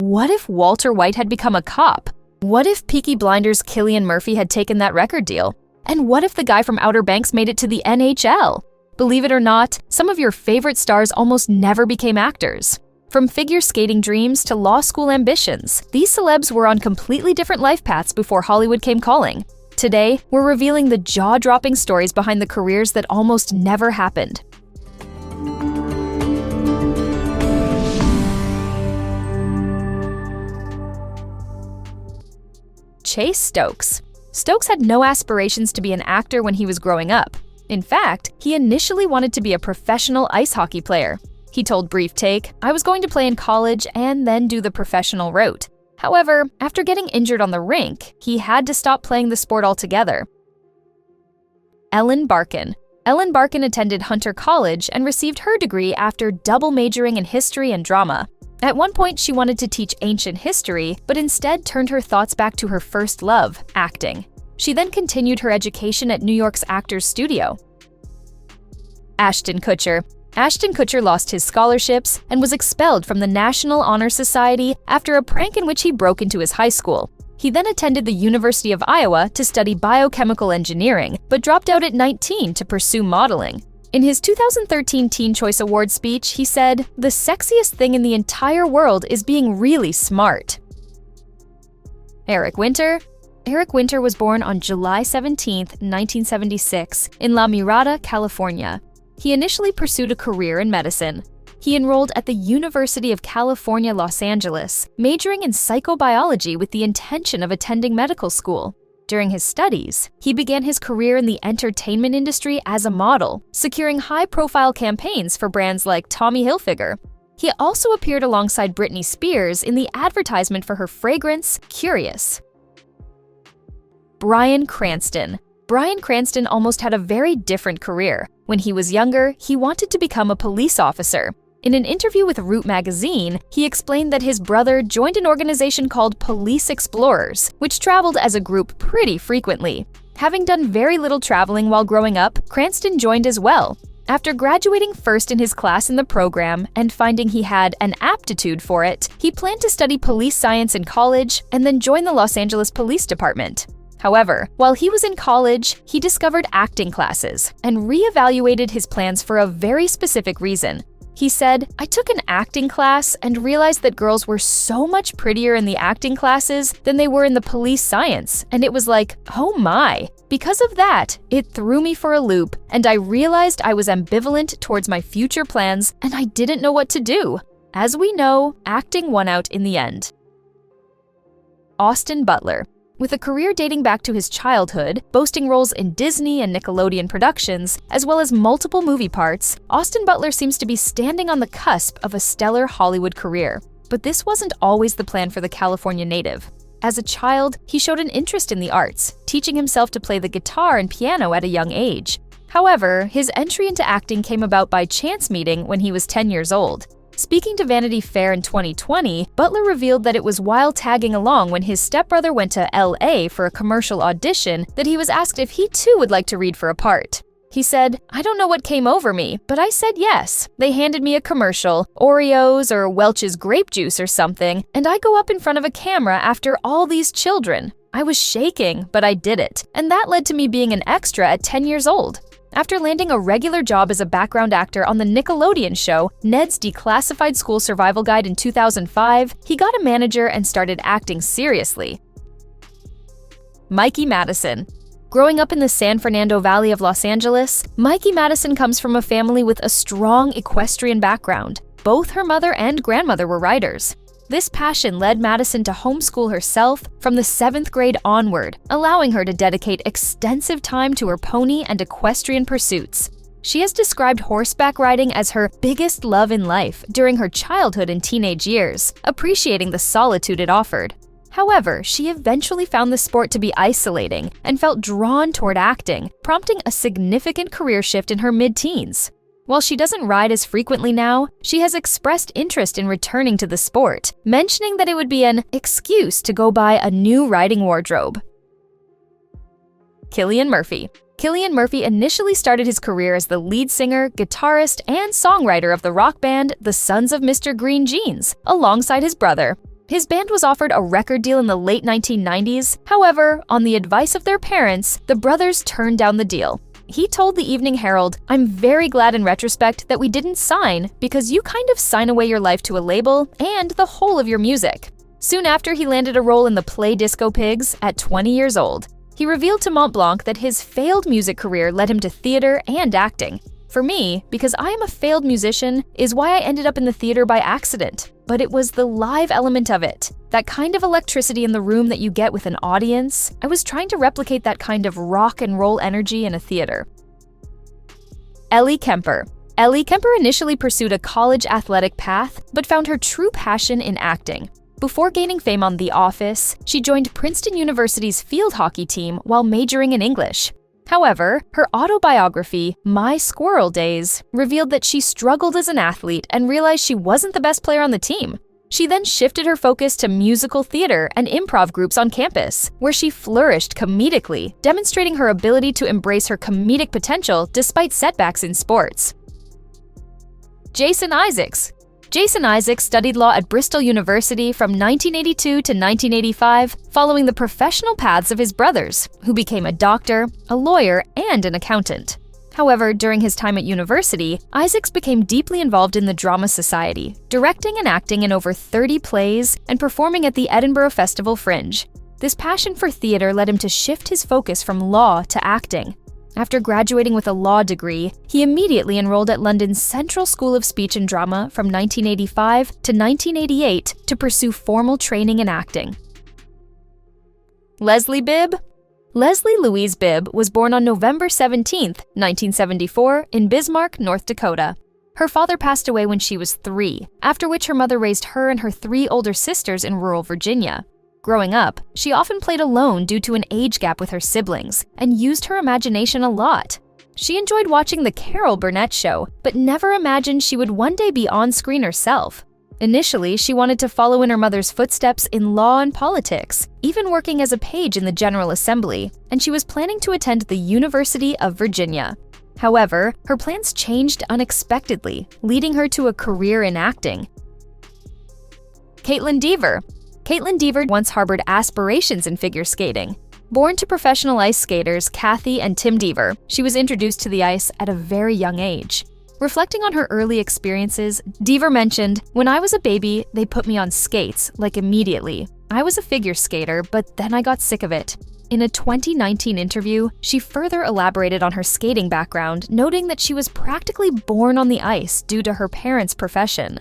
What if Walter White had become a cop? What if Peaky Blinders' Cillian Murphy had taken that record deal? And what if the guy from Outer Banks made it to the NHL? Believe it or not, some of your favorite stars almost never became actors. From figure skating dreams to law school ambitions, these celebs were on completely different life paths before Hollywood came calling. Today, we're revealing the jaw-dropping stories behind the careers that almost never happened. Chase Stokes. Stokes had no aspirations to be an actor when he was growing up. In fact, he initially wanted to be a professional ice hockey player. He told Brief Take, "I was going to play in college and then do the professional route." However, after getting injured on the rink, he had to stop playing the sport altogether. Barkin. Ellen Barkin attended Hunter College and received her degree after double majoring in history and drama. At one point, she wanted to teach ancient history, but instead turned her thoughts back to her first love, acting. She then continued her education at New York's Actors Studio. Ashton Kutcher. Ashton Kutcher lost his scholarships and was expelled from the National Honor Society after a prank in which he broke into his high school. He then attended the University of Iowa to study biochemical engineering, but dropped out at 19 to pursue modeling. In his 2013 Teen Choice Award speech, he said, "The sexiest thing in the entire world is being really smart." Eric Winter. Eric Winter was born on July 17, 1976, in La Mirada, California. He initially pursued a career in medicine. He enrolled at the University of California, Los Angeles, majoring in psychobiology with the intention of attending medical school. During his studies, he began his career in the entertainment industry as a model, securing high-profile campaigns for brands like Tommy Hilfiger. He also appeared alongside Britney Spears in the advertisement for her fragrance, Curious. Bryan Cranston. Bryan Cranston almost had a very different career. When he was younger, he wanted to become a police officer. In an interview with Root magazine, he explained that his brother joined an organization called Police Explorers, which traveled as a group pretty frequently. Having done very little traveling while growing up, Cranston joined as well. After graduating first in his class in the program and finding he had an aptitude for it, he planned to study police science in college and then join the Los Angeles Police Department. However, while he was in college, he discovered acting classes and reevaluated his plans for a very specific reason. He said, "I took an acting class and realized that girls were so much prettier in the acting classes than they were in the police science, and it was like, oh my." Because of that, it threw me for a loop, and I realized I was ambivalent towards my future plans and I didn't know what to do. As we know, acting won out in the end. Austin Butler. With a career dating back to his childhood, boasting roles in Disney and Nickelodeon productions, as well as multiple movie parts, Austin Butler seems to be standing on the cusp of a stellar Hollywood career. But this wasn't always the plan for the California native. As a child, he showed an interest in the arts, teaching himself to play the guitar and piano at a young age. However, his entry into acting came about by chance meeting when he was 10 years old. Speaking to Vanity Fair in 2020, Butler revealed that it was while tagging along when his stepbrother went to LA for a commercial audition that he was asked if he too would like to read for a part. He said, "I don't know what came over me, but I said yes. They handed me a commercial, Oreos or Welch's grape juice or something, and I go up in front of a camera after all these children. I was shaking, but I did it, and that led to me being an extra at 10 years old." After landing a regular job as a background actor on the Nickelodeon show Ned's Declassified School Survival Guide in 2005, he got a manager and started acting seriously. Mikey Madison. Growing up in the San Fernando Valley of Los Angeles, Mikey Madison comes from a family with a strong equestrian background. Both her mother and grandmother were riders. This passion led Madison to homeschool herself from the 7th grade onward, allowing her to dedicate extensive time to her pony and equestrian pursuits. She has described horseback riding as her biggest love in life during her childhood and teenage years, appreciating the solitude it offered. However, she eventually found the sport to be isolating and felt drawn toward acting, prompting a significant career shift in her mid-teens. While she doesn't ride as frequently now, she has expressed interest in returning to the sport, mentioning that it would be an excuse to go buy a new riding wardrobe. Cillian Murphy. Cillian Murphy initially started his career as the lead singer, guitarist, and songwriter of the rock band The Sons of Mr. Green Jeans, alongside his brother. His band was offered a record deal in the late 1990s. However, on the advice of their parents, the brothers turned down the deal. He told the Evening Herald, "I'm very glad in retrospect that we didn't sign because you kind of sign away your life to a label and the whole of your music." Soon after, he landed a role in the play Disco Pigs at 20 years old. He revealed to Montblanc that his failed music career led him to theater and acting. "For me, because I am a failed musician, is why I ended up in the theater by accident. But it was the live element of it. That kind of electricity in the room that you get with an audience. I was trying to replicate that kind of rock and roll energy in a theater." Ellie Kemper. Ellie Kemper initially pursued a college athletic path, but found her true passion in acting. Before gaining fame on The Office, she joined Princeton University's field hockey team while majoring in English. However, her autobiography, My Squirrel Days, revealed that she struggled as an athlete and realized she wasn't the best player on the team. She then shifted her focus to musical theater and improv groups on campus, where she flourished comedically, demonstrating her ability to embrace her comedic potential despite setbacks in sports. Jason Isaacs. Jason Isaacs studied law at Bristol University from 1982 to 1985, following the professional paths of his brothers, who became a doctor, a lawyer, and an accountant. However, during his time at university, Isaacs became deeply involved in the Drama Society, directing and acting in over 30 plays and performing at the Edinburgh Festival Fringe. This passion for theater led him to shift his focus from law to acting. After graduating with a law degree, he immediately enrolled at London's Central School of Speech and Drama from 1985 to 1988 to pursue formal training in acting. Leslie Bibb. Leslie Louise Bibb was born on November 17, 1974, in Bismarck, North Dakota. Her father passed away when she was 3, after which her mother raised her and her 3 older sisters in rural Virginia. Growing up, she often played alone due to an age gap with her siblings and used her imagination a lot. She enjoyed watching The Carol Burnett Show, but never imagined she would one day be on screen herself. Initially, she wanted to follow in her mother's footsteps in law and politics, even working as a page in the General Assembly, and she was planning to attend the University of Virginia. However, her plans changed unexpectedly, leading her to a career in acting. Kaitlyn Dever. Kaitlyn Dever once harbored aspirations in figure skating. Born to professional ice skaters Kathy and Tim Dever, she was introduced to the ice at a very young age. Reflecting on her early experiences, Dever mentioned, "When I was a baby, they put me on skates, like immediately. I was a figure skater, but then I got sick of it." In a 2019 interview, she further elaborated on her skating background, noting that she was practically born on the ice due to her parents' profession.